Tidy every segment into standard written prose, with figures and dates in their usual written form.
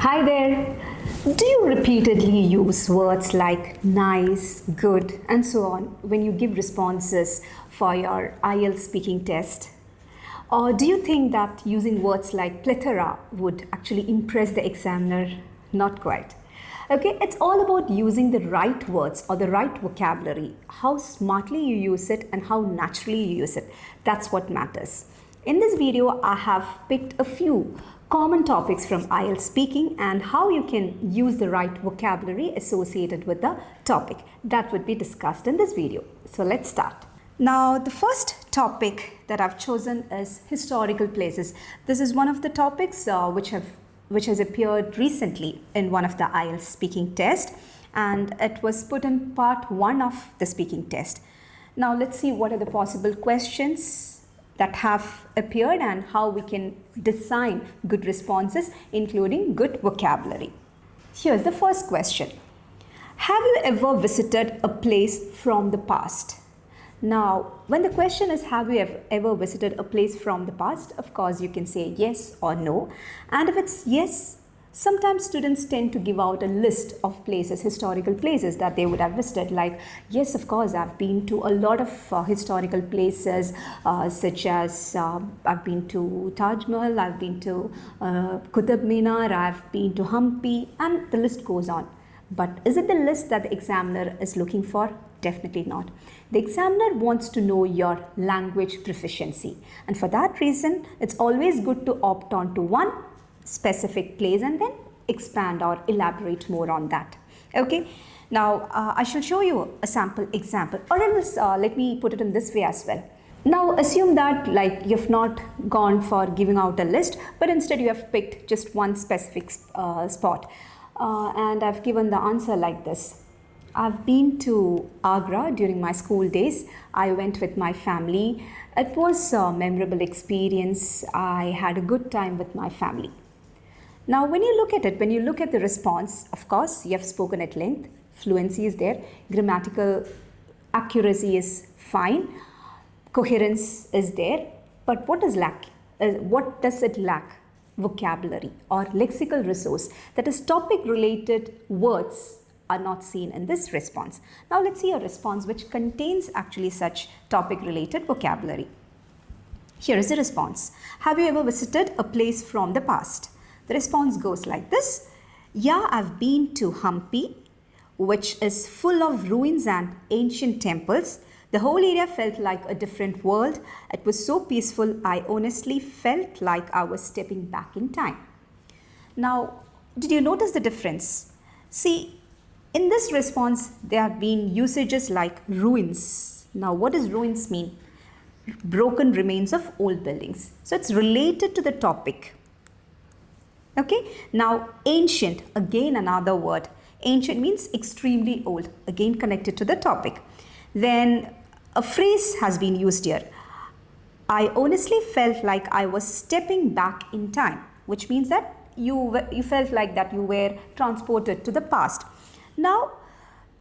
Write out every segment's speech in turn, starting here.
Hi there. Do you repeatedly use words like nice, good, and so on when you give responses for your IELTS speaking test? Or do you think that using words like plethora would actually impress the examiner? Not quite. Okay, it's all about using the right words or the right vocabulary, how smartly you use it and how naturally you use it. That's what matters. In this video, I have picked a few common topics from IELTS speaking and how you can use the right vocabulary associated with the topic. That would be discussed in this video. So let's start. Now, the first topic that I've chosen is historical places. This is one of the topics which has appeared recently in one of the IELTS speaking test, and it was put in part 1 of the speaking test. Now, let's see what are the possible questions that have appeared and how we can design good responses, including good vocabulary. Here's the first question. Have you ever visited a place from the past? Now, when the question is have you ever visited a place from the past, of course you can say yes or no. And if it's yes, sometimes students tend to give out a list of places, historical places that they would have visited, like, yes, of course, I've been to a lot of historical places, such as I've been to Taj Mahal, I've been to Qutb Minar, I've been to Hampi, and the list goes on. But is it the list that the examiner is looking for? Definitely not. The examiner wants to know your language proficiency. And for that reason, it's always good to opt on to one specific place and then expand or elaborate more on that. Okay. Now, I shall show you a sample example, or else let me put it in this way as well. Now, assume that like you've not gone for giving out a list, but instead you have picked just one specific spot. And I've given the answer like this. I've been to Agra during my school days. I went with my family. It was a memorable experience. I had a good time with my family. Now, when you look at it, when you look at the response, of course, you have spoken at length. Fluency is there. Grammatical accuracy is fine. Coherence is there. But what does it lack? Vocabulary or lexical resource, that is topic related words are not seen in this response. Now let's see a response which contains actually such topic related vocabulary. Here is the response. Have you ever visited a place from the past? The response goes like this. Yeah, I've been to Hampi, which is full of ruins and ancient temples. The whole area felt like a different world. It was so peaceful, I honestly felt like I was stepping back in time. Now, did you notice the difference? See, in this response, there have been usages like ruins. Now, what does ruins mean? Broken remains of old buildings. So, it's related to the topic. Okay. Now, ancient, again another word. Ancient means extremely old, again connected to the topic. Then a phrase has been used here. I honestly felt like I was stepping back in time, which means that you felt like that you were transported to the past. Now,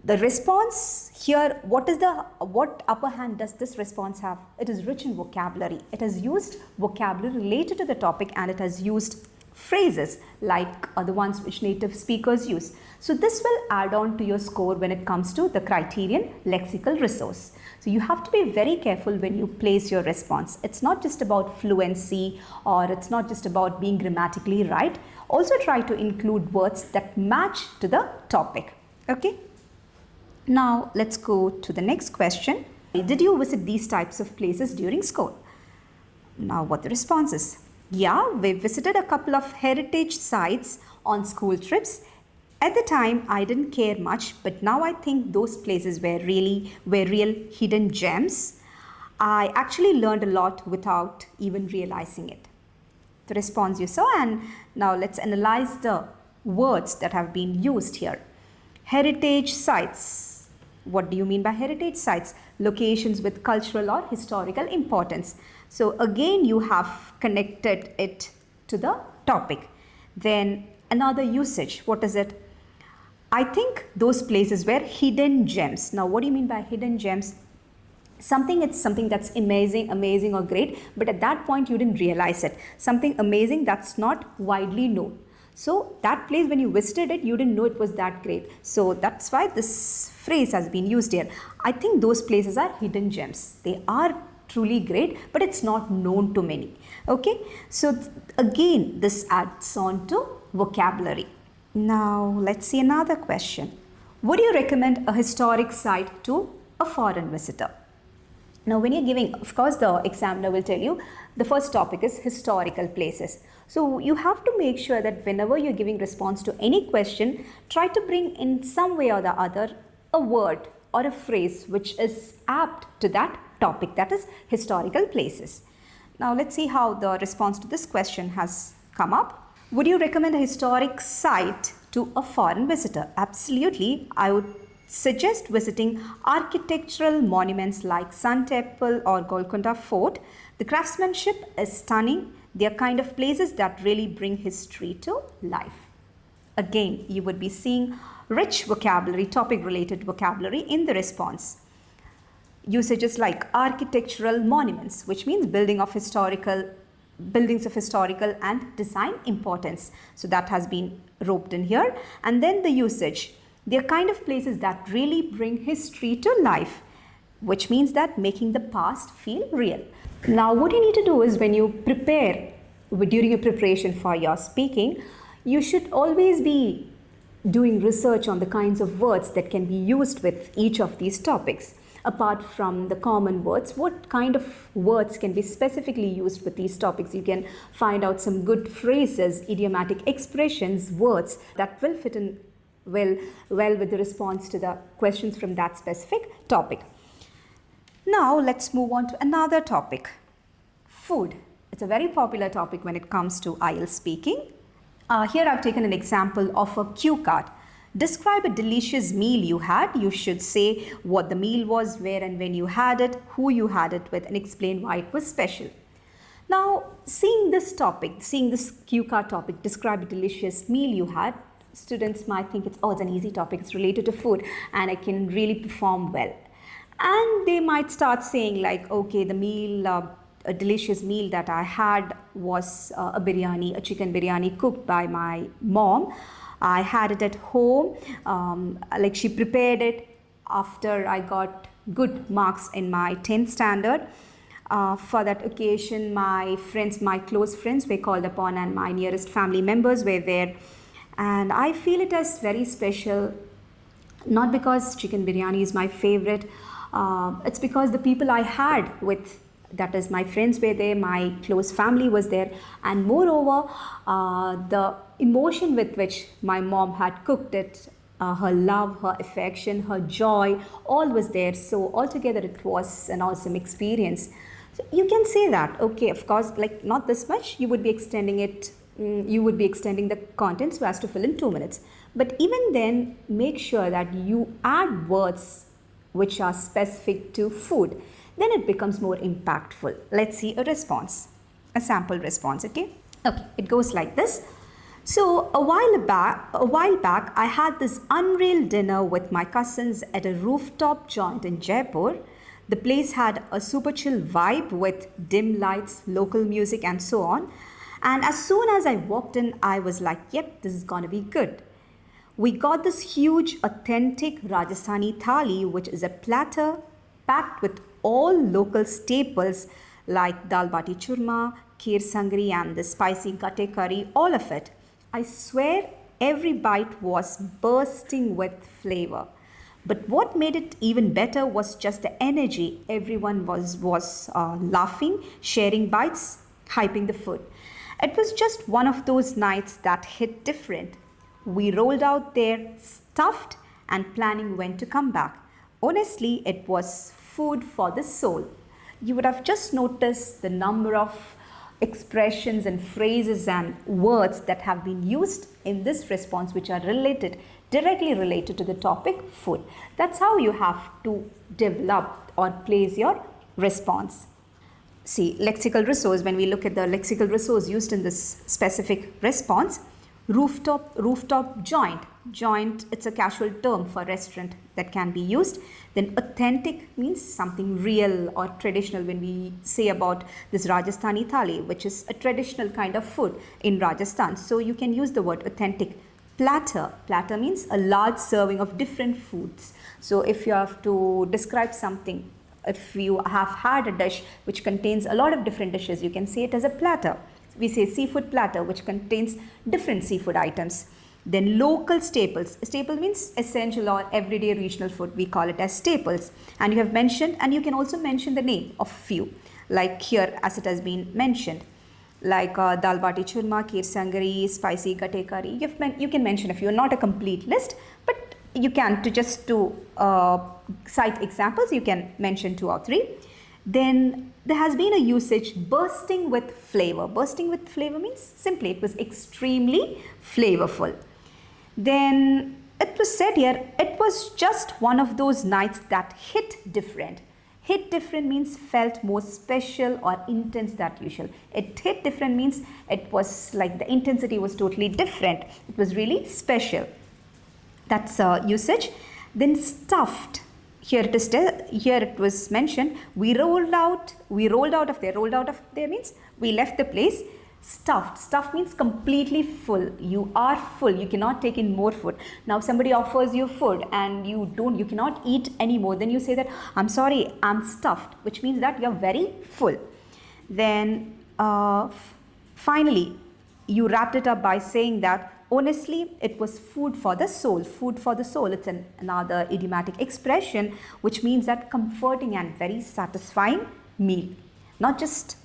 the response here, what upper hand does this response have? It is rich in vocabulary. It has used vocabulary related to the topic, and it has used phrases like the ones which native speakers use. So this will add on to your score when it comes to the criterion lexical resource. So you have to be very careful when you place your response. It's not just about fluency, or it's not just about being grammatically right. Also try to include words that match to the topic. Okay. Now let's go to the next question. Did you visit these types of places during school? Now what the response is? Yeah, we visited a couple of heritage sites on school trips. At the time, I didn't care much, but now I think those places were real hidden gems. I actually learned a lot without even realizing it. The response you saw, and now let's analyze the words that have been used here. Heritage sites. What do you mean by heritage sites? Locations with cultural or historical importance. So again, you have connected it to the topic. Then another usage. What is it? I think those places were hidden gems. Now, what do you mean by hidden gems? It's something that's amazing or great, but at that point you didn't realize it. Something amazing that's not widely known. So that place, when you visited it, you didn't know it was that great. So that's why this phrase has been used here. I think those places are hidden gems. They are truly great, but it's not known to many. Okay, so again, this adds on to vocabulary. Now let's see another question. Would you recommend a historic site to a foreign visitor? Now, when you're giving, of course, the examiner will tell you the first topic is historical places. So you have to make sure that whenever you're giving response to any question, try to bring in some way or the other a word or a phrase which is apt to that topic, that is historical places. Now, let's see how the response to this question has come up. Would you recommend a historic site to a foreign visitor? Absolutely. I would suggest visiting architectural monuments like Sun Temple or Golconda Fort. The craftsmanship is stunning. They are kind of places that really bring history to life. Again, you would be seeing rich vocabulary, topic related vocabulary in the response. Usages like architectural monuments, which means buildings of historical and design importance. So that has been roped in here. And then the usage. They are kind of places that really bring history to life, which means that making the past feel real. Now, what you need to do is when you prepare, during your preparation for your speaking, you should always be doing research on the kinds of words that can be used with each of these topics. Apart from the common words, what kind of words can be specifically used with these topics? You can find out some good phrases, idiomatic expressions, words that will fit in well with the response to the questions from that specific topic. Now let's move on to another topic, food. It's a very popular topic when it comes to IELTS speaking. Here I've taken an example of a cue card. Describe a delicious meal you had. You should say what the meal was, where and when you had it, who you had it with, and explain why it was special. Now, seeing this cue card topic, describe a delicious meal you had, students might think it's an easy topic, it's related to food and I can really perform well. And they might start saying like, okay, the meal, a delicious meal that I had was a chicken biryani cooked by my mom. I had it at home, like she prepared it after I got good marks in my 10th standard. For that occasion, my close friends were called upon and my nearest family members were there. And I feel it as very special, not because chicken biryani is my favorite, it's because the people I had with, that is my friends were there, my close family was there, and moreover, the emotion with which my mom had cooked it, her love, her affection, her joy, all was there. So altogether it was an awesome experience. So you can say that, okay, of course, like not this much, you would be extending it. You would be extending the content so as to fill in 2 minutes. But even then, make sure that you add words which are specific to food. Then it becomes more impactful. Let's see a sample response, okay? Okay, it goes like this. So a while back, I had this unreal dinner with my cousins at a rooftop joint in Jaipur. The place had a super chill vibe with dim lights, local music and so on. And as soon as I walked in, I was like, yep, this is gonna be good. We got this huge, authentic Rajasthani thali, which is a platter packed with all local staples like dal bati churma, kheer sangri and the spicy gatte curry, all of it. I swear every bite was bursting with flavor. But what made it even better was just the energy. Everyone was laughing, sharing bites, hyping the food. It was just one of those nights that hit different. We rolled out there, stuffed and planning when to come back. Honestly, it was food for the soul. You would have just noticed the number of expressions and phrases and words that have been used in this response which are directly related to the topic food. That's how you have to develop or place your response. See, lexical resource, when we look at the lexical resource used in this specific response, Rooftop joint. Joint, it's a casual term for restaurant that can be used. Then authentic means something real or traditional when we say about this Rajasthani thali, which is a traditional kind of food in Rajasthan. So you can use the word authentic. Platter. Platter means a large serving of different foods. So if you have to describe something, if you have had a dish which contains a lot of different dishes, you can say it as a platter. We say seafood platter, which contains different seafood items. Then local staples. Staple means essential or everyday regional food. We call it as staples. And you have mentioned, and you can also mention the name of few, like here as it has been mentioned, like dal bati churma, 𝐒𝐟𝐼𝐥𝐢𝐧𝐞 curry, spicy gatte curry. You can mention a few, not a complete list, but you can, to just to cite examples, you can mention 2 or 3. Then there has been a usage bursting with flavor. Bursting with flavor means simply it was extremely flavorful. Then it was said here, it was just one of those nights that hit different. Hit different means felt more special or intense than usual. It hit different means it was like the intensity was totally different. It was really special. That's usage. Then stuffed. Here it was mentioned, we rolled out of there. Rolled out of there means we left the place. Stuffed. Stuffed means completely full. You are full. You cannot take in more food. Now somebody offers you food and you cannot eat anymore. Then you say that, I'm sorry, I'm stuffed, which means that you're very full. Then finally, you wrapped it up by saying that honestly, it was food for the soul. Food for the soul. It's another idiomatic expression which means that comforting and very satisfying meal. Not just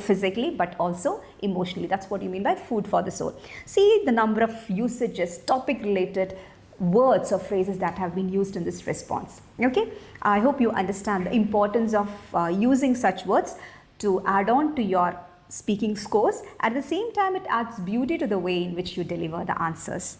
physically but also emotionally. That's what you mean by food for the soul. See the number of usages, topic related words or phrases that have been used in this response. Okay, I hope you understand the importance of using such words to add on to your speaking scores. At the same time, it adds beauty to the way in which you deliver the answers.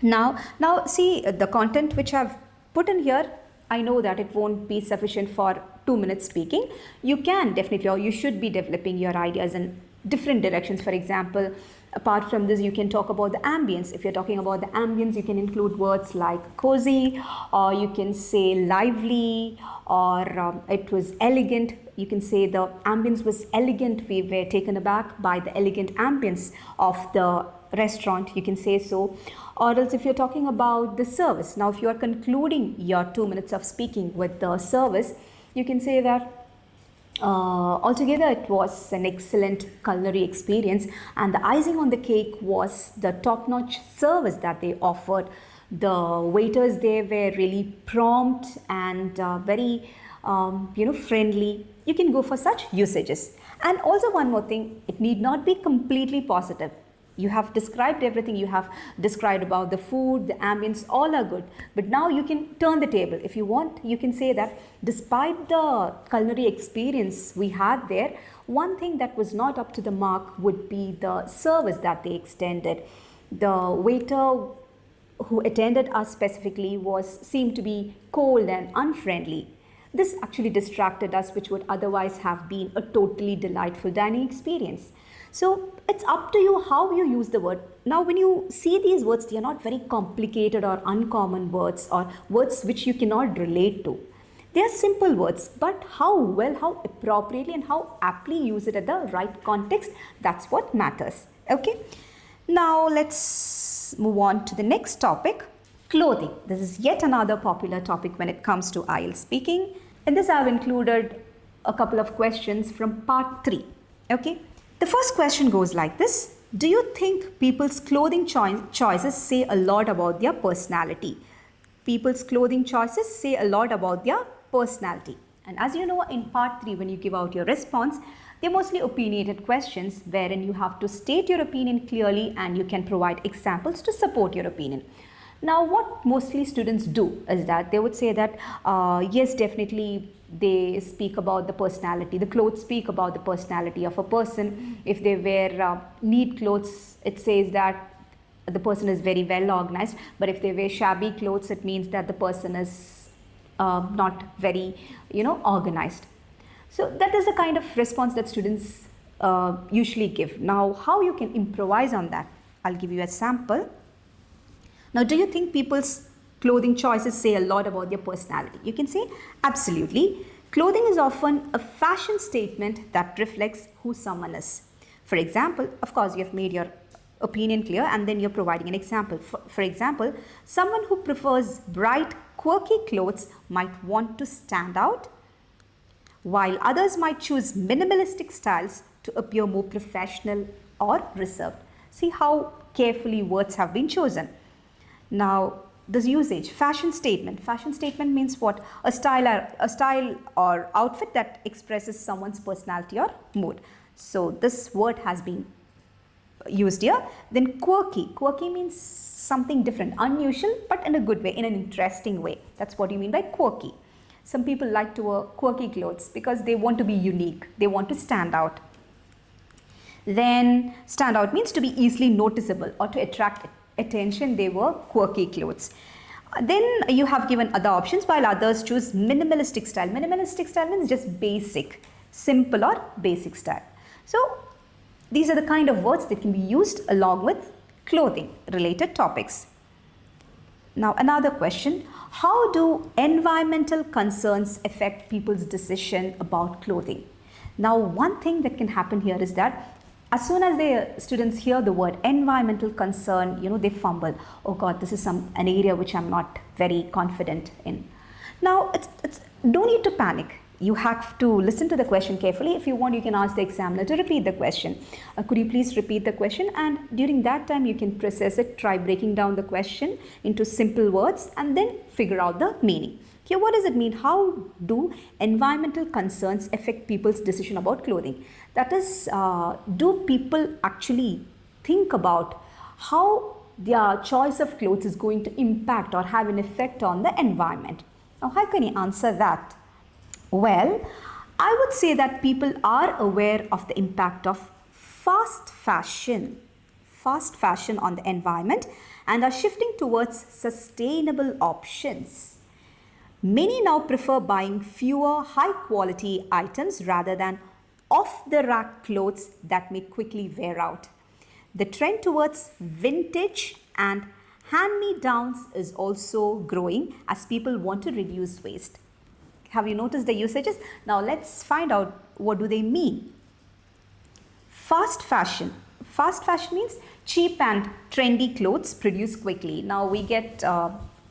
Now see the content which I've put in here. I know that it won't be sufficient for 2 minutes speaking. You can definitely, or you should be developing your ideas in different directions. For example, apart from this, you can talk about the ambience. If you're talking about the ambience, you can include words like cozy, or you can say lively, or it was elegant. You can say the ambience was elegant. We were taken aback by the elegant ambience of the restaurant. You can say so. Or else if you're talking about the service. Now, if you are concluding your 2 minutes of speaking with the service, you can say that altogether it was an excellent culinary experience, and the icing on the cake was the top-notch service that they offered. The waiters there were really prompt and very friendly. You can go for such usages. And also one more thing, it need not be completely positive. You have described everything. You have described about the food, the ambience, all are good. But now you can turn the table. If you want, you can say that despite the culinary experience we had there, one thing that was not up to the mark would be the service that they extended. The waiter who attended us specifically seemed to be cold and unfriendly. This actually distracted us, which would otherwise have been a totally delightful dining experience. So it's up to you how you use the word. Now when you see these words, they are not very complicated or uncommon words or words which you cannot relate to. They are simple words, but how well, how appropriately and how aptly use it at the right context, that's what matters. Okay. Now let's move on to the next topic, clothing. This is yet another popular topic when it comes to IELTS speaking. In this I've included a couple of questions from part 3. Okay. The first question goes like this. Do you think people's clothing choices say a lot about their personality? People's clothing choices say a lot about their personality. And as you know, in part 3, when you give out your response, they're mostly opinionated questions wherein you have to state your opinion clearly and you can provide examples to support your opinion. Now, what mostly students do is that they would say that, yes, definitely they speak about the personality. The clothes speak about the personality of a person. If they wear neat clothes, it says that the person is very well organized. But if they wear shabby clothes, it means that the person is not very, organized. So that is the kind of response that students usually give. Now, how you can improvise on that? I'll give you a sample. Now, do you think people's clothing choices say a lot about their personality? You can say, absolutely. Clothing is often a fashion statement that reflects who someone is. For example, of course, you have made your opinion clear and then you're providing an example. For example, someone who prefers bright, quirky clothes might want to stand out, while others might choose minimalistic styles to appear more professional or reserved. See how carefully words have been chosen. Now, this usage, fashion statement. Fashion statement means what? A style or outfit that expresses someone's personality or mood. So this word has been used here. Then quirky. Quirky means something different, unusual, but in a good way, in an interesting way. That's what you mean by quirky. Some people like to wear quirky clothes because they want to be unique. They want to stand out. Then stand out means to be easily noticeable or to attract attention. They wear quirky clothes. Then you have given other options while others choose minimalistic style. Minimalistic style means just basic, simple or basic style. So these are the kind of words that can be used along with clothing related topics. Now another question, how do environmental concerns affect people's decision about clothing? Now one thing that can happen here is that as soon as the students hear the word environmental concern, they fumble. Oh God, this is an area which I'm not very confident in. Now, don't need to panic. You have to listen to the question carefully. If you want, you can ask the examiner to repeat the question. Could you please repeat the question? And during that time, you can process it, try breaking down the question into simple words and then figure out the meaning. Here, what does it mean? How do environmental concerns affect people's decision about clothing? That is, do people actually think about how their choice of clothes is going to impact or have an effect on the environment? Now, how can you answer that? Well, I would say that people are aware of the impact of fast fashion on the environment and are shifting towards sustainable options. Many now prefer buying fewer high-quality items rather than off-the-rack clothes that may quickly wear out. The trend towards vintage and hand-me-downs is also growing as people want to reduce waste. Have you noticed the usages? Now let's find out what do they mean. Fast fashion. Fast fashion means cheap and trendy clothes produced quickly. Now we get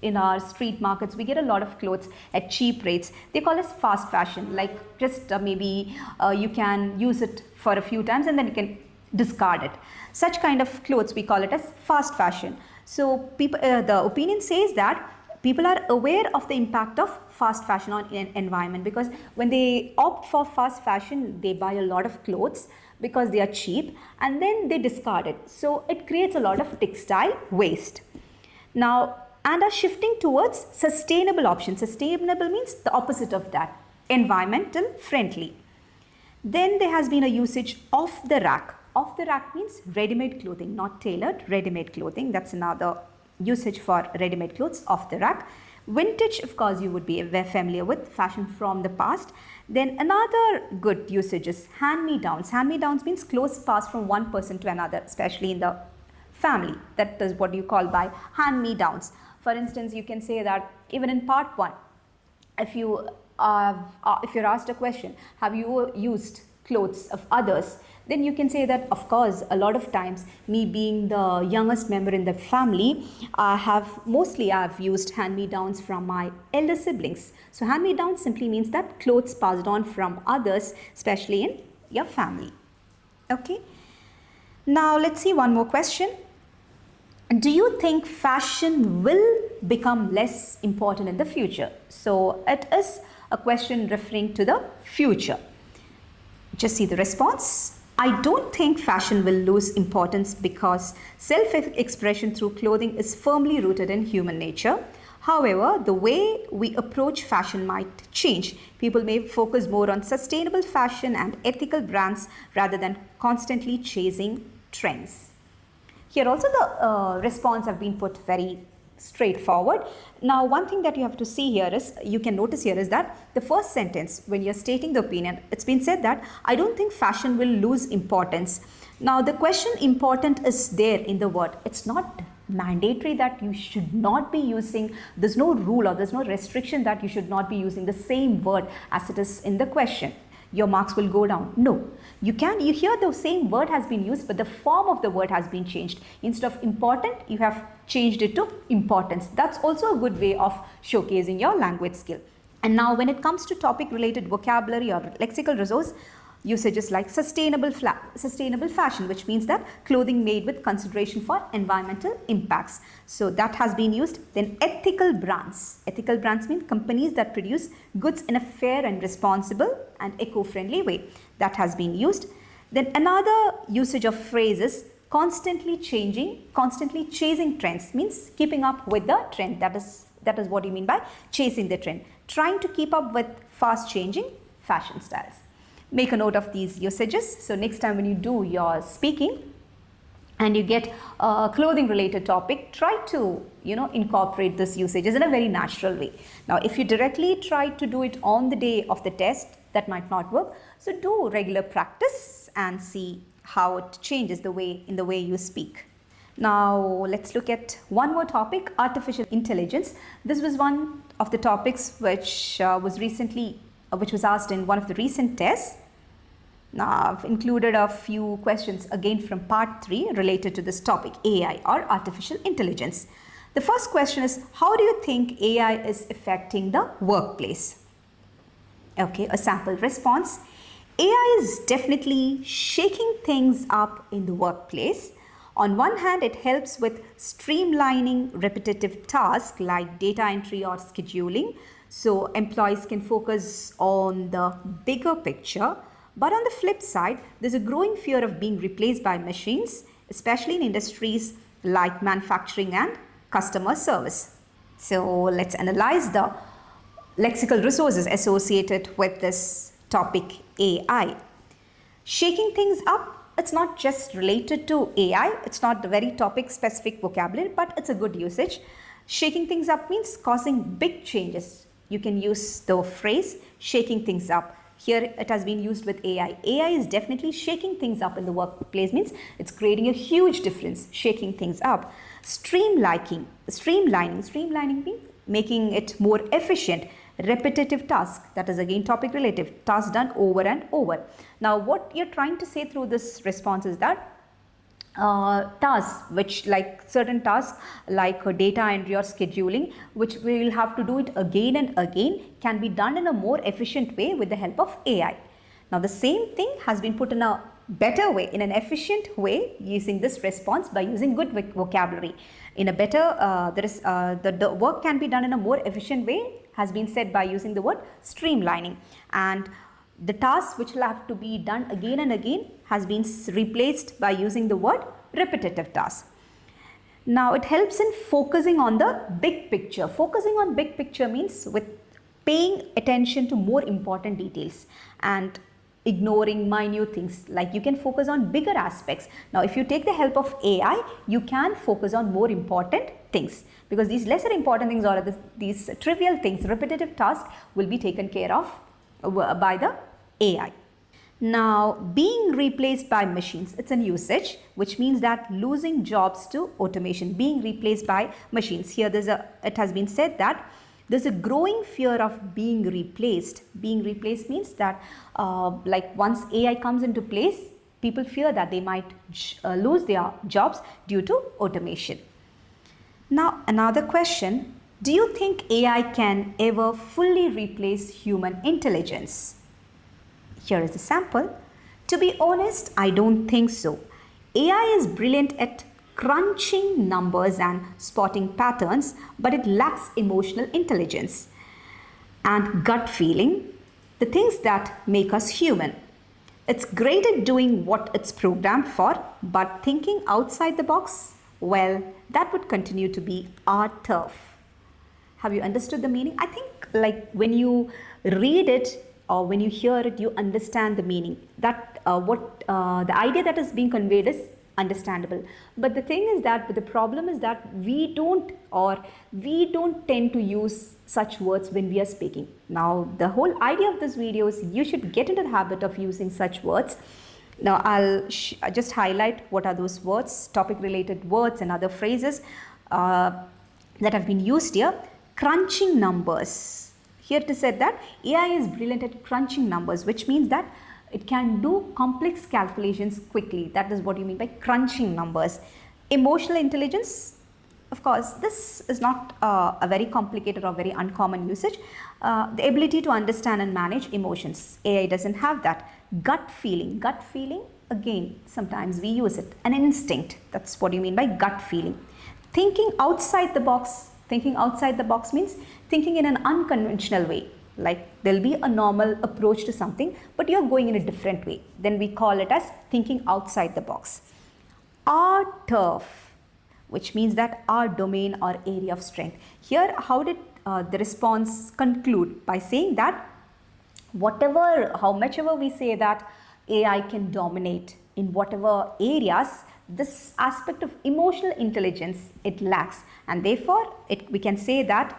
in our street markets, we get a lot of clothes at cheap rates. They call it fast fashion, like just maybe you can use it for a few times and then you can discard it. Such kind of clothes we call it as fast fashion. So people, the opinion says that people are aware of the impact of fast fashion on an environment because when they opt for fast fashion, they buy a lot of clothes because they are cheap and then they discard it. So it creates a lot of textile waste. Now, and are shifting towards sustainable options. Sustainable means the opposite of that, environmental friendly. Then there has been a usage of the rack. Off the rack means ready-made clothing, not tailored, ready-made clothing. That's another usage for ready-made clothes, off the rack. Vintage, of course, you would be familiar with, fashion from the past. Then another good usage is hand-me-downs. Hand-me-downs means clothes passed from one person to another, especially in the family. That is what you call by hand-me-downs. For instance, you can say that even in part 1, if you're asked a question, have you used clothes of others? Then you can say that, of course, a lot of times, me being the youngest member in the family, I've used hand-me-downs from my elder siblings. So hand-me-downs simply means that clothes passed on from others, especially in your family. Okay. Now let's see one more question. Do you think fashion will become less important in the future? So it is a question referring to the future. Just see the response. I don't think fashion will lose importance because self-expression through clothing is firmly rooted in human nature. However, the way we approach fashion might change. People may focus more on sustainable fashion and ethical brands rather than constantly chasing trends. Here also the response have been put very straightforward. Now one thing that you have to see here is, you can notice here is that the first sentence when you're stating the opinion, it's been said that I don't think fashion will lose importance. Now the question important is there in the word. It's not mandatory that you should not be using, there's no rule or there's no restriction that you should not be using the same word as it is in the question. Your marks will go down. No, you hear the same word has been used, but the form of the word has been changed. Instead of important, you have changed it to importance. That's also a good way of showcasing your language skill. And now when it comes to topic related vocabulary or lexical resource, usages like sustainable fashion, which means that clothing made with consideration for environmental impacts. So that has been used. Then ethical brands. Ethical brands mean companies that produce goods in a fair and responsible and eco-friendly way. That has been used. Then another usage of phrase is constantly chasing trends, means keeping up with the trend. That is what you mean by chasing the trend. Trying to keep up with fast changing fashion styles. Make a note of these usages. So next time when you do your speaking and you get a clothing related topic, try to incorporate these usages in a very natural way. Now if you directly try to do it on the day of the test, that might not work. So do regular practice and see how it changes the way you speak. Now let's look at one more topic, artificial intelligence. This was one of the topics which was asked in one of the recent tests. Now I've included a few questions again from part 3 related to this topic, AI or artificial intelligence. The first question is, how do you think AI is affecting the workplace? Okay, a sample response. AI is definitely shaking things up in the workplace. On one hand, it helps with streamlining repetitive tasks like data entry or scheduling, so employees can focus on the bigger picture. But on the flip side, there's a growing fear of being replaced by machines, especially in industries like manufacturing and customer service. So let's analyze the lexical resources associated with this topic, AI. Shaking things up, it's not just related to AI, it's not the very topic specific vocabulary, but it's a good usage. Shaking things up means causing big changes. You can use the phrase shaking things up. Here it has been used with AI. AI is definitely shaking things up in the workplace, means it's creating a huge difference, shaking things up. Streamlining means making it more efficient. Repetitive task, that is again topic relative, tasks done over and over. Now what you're trying to say through this response is that tasks which like certain tasks like data entry or scheduling, which we will have to do it again and again, can be done in a more efficient way with the help of AI. Now the same thing has been put in a better way, in an efficient way, using this response by using good vocabulary. In a better, the work can be done in a more efficient way, has been said by using the word streamlining, and the tasks which will have to be done again and again has been replaced by using the word repetitive task. Now it helps in focusing on the big picture. Focusing on big picture means with paying attention to more important details and ignoring minute things. Like you can focus on bigger aspects. Now if you take the help of AI, you can focus on more important things, because these lesser important things or these trivial things, repetitive tasks, will be taken care of by the AI. Now being replaced by machines, it's an usage which means that losing jobs to automation, being replaced by machines. Here it has been said that there's a growing fear of being replaced. Being replaced means that like once AI comes into place, people fear that they might lose their jobs due to automation. Now another question, do you think AI can ever fully replace human intelligence? Here is a sample. To be honest, I don't think so. AI is brilliant at crunching numbers and spotting patterns, but it lacks emotional intelligence and gut feeling, the things that make us human. It's great at doing what it's programmed for, but thinking outside the box, well, that would continue to be our turf. Have you understood the meaning? I think like when you read it or when you hear it, you understand the meaning. That the idea that is being conveyed is understandable. But the thing is that, the problem is that we don't tend to use such words when we are speaking. Now, the whole idea of this video is you should get into the habit of using such words Now I'll just highlight what are those words, topic related words and other phrases that have been used here. Crunching numbers. Here it is said that AI is brilliant at crunching numbers, which means that it can do complex calculations quickly. That is what you mean by crunching numbers. Emotional intelligence. Of course, this is not a very complicated or very uncommon usage. The ability to understand and manage emotions. AI doesn't have that. Gut feeling. Gut feeling, again, sometimes we use it. An instinct. That's what you mean by gut feeling. Thinking outside the box. Thinking outside the box means thinking in an unconventional way. Like there'll be a normal approach to something, but you're going in a different way. Then we call it as thinking outside the box. Our turf, which means that our domain or area of strength. Here, how did the response conclude? By saying that how much ever we say that AI can dominate in whatever areas, this aspect of emotional intelligence, it lacks. And therefore, we can say that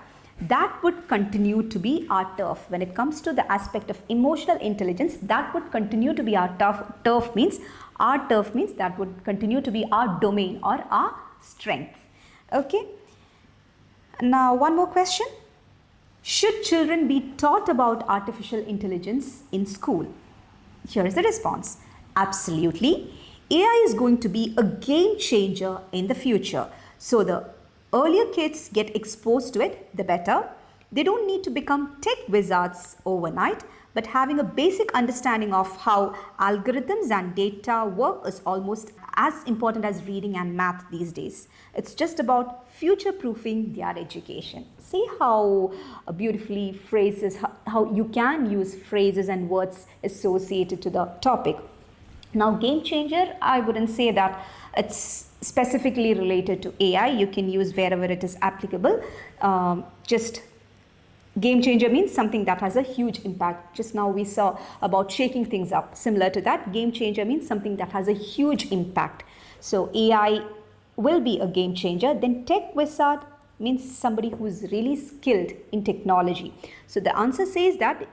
would continue to be our turf. When it comes to the aspect of emotional intelligence, that would continue to be our turf means that would continue to be our domain or our strength. Okay. Now one more question. Should children be taught about artificial intelligence in school? Here is the response. Absolutely. AI is going to be a game changer in the future. So the earlier kids get exposed to it, the better. They don't need to become tech wizards overnight, but having a basic understanding of how algorithms and data work is almost as important as reading and math these days. It's just about future-proofing their education. See how beautifully phrases, how you can use phrases and words associated to the topic. Now, game changer, I wouldn't say that it's specifically related to AI. You can use wherever it is applicable. Just game changer means something that has a huge impact. Just now we saw about shaking things up. Similar to that, game changer means something that has a huge impact. So AI will be a game changer. Then tech wizard means somebody who is really skilled in technology. So the answer says that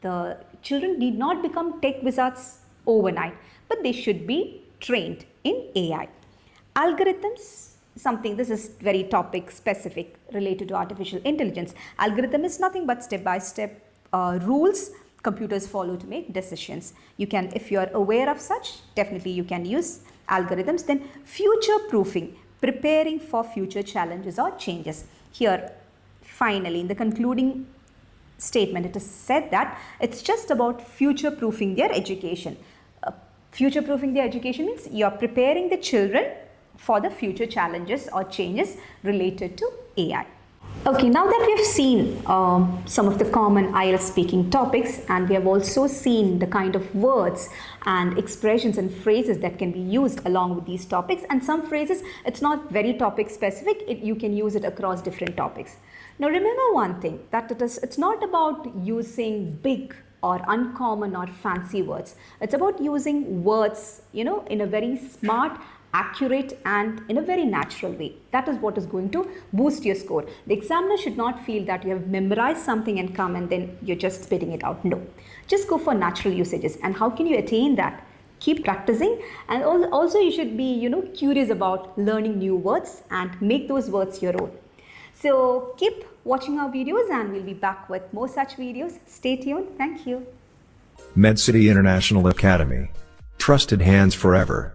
the children need not become tech wizards overnight, but they should be trained in AI. Algorithms, this is very topic specific related to artificial intelligence. Algorithm is nothing but step-by-step rules computers follow to make decisions. You can, if you are aware of such, definitely you can use algorithms. Then future proofing, preparing for future challenges or changes. Here, finally, in the concluding statement, it is said that it's just about future proofing their education. Future proofing their education means you are preparing the children for the future challenges or changes related to AI. Okay, now that we have seen some of the common IELTS speaking topics, and we have also seen the kind of words and expressions and phrases that can be used along with these topics, and some phrases, it's not very topic specific, you can use it across different topics. Now remember one thing, that it's not about using big or uncommon or fancy words. It's about using words, in a very smart, accurate and in a very natural way. That is what is going to boost your score. The examiner should not feel that you have memorized something and come and then you're just spitting it out. No, just go for natural usages. And how can you attain that? Keep practicing, and also you should be curious about learning new words and make those words your own. So keep watching our videos and we'll be back with more such videos. Stay tuned. Thank you. MedCity International Academy. Trusted hands forever.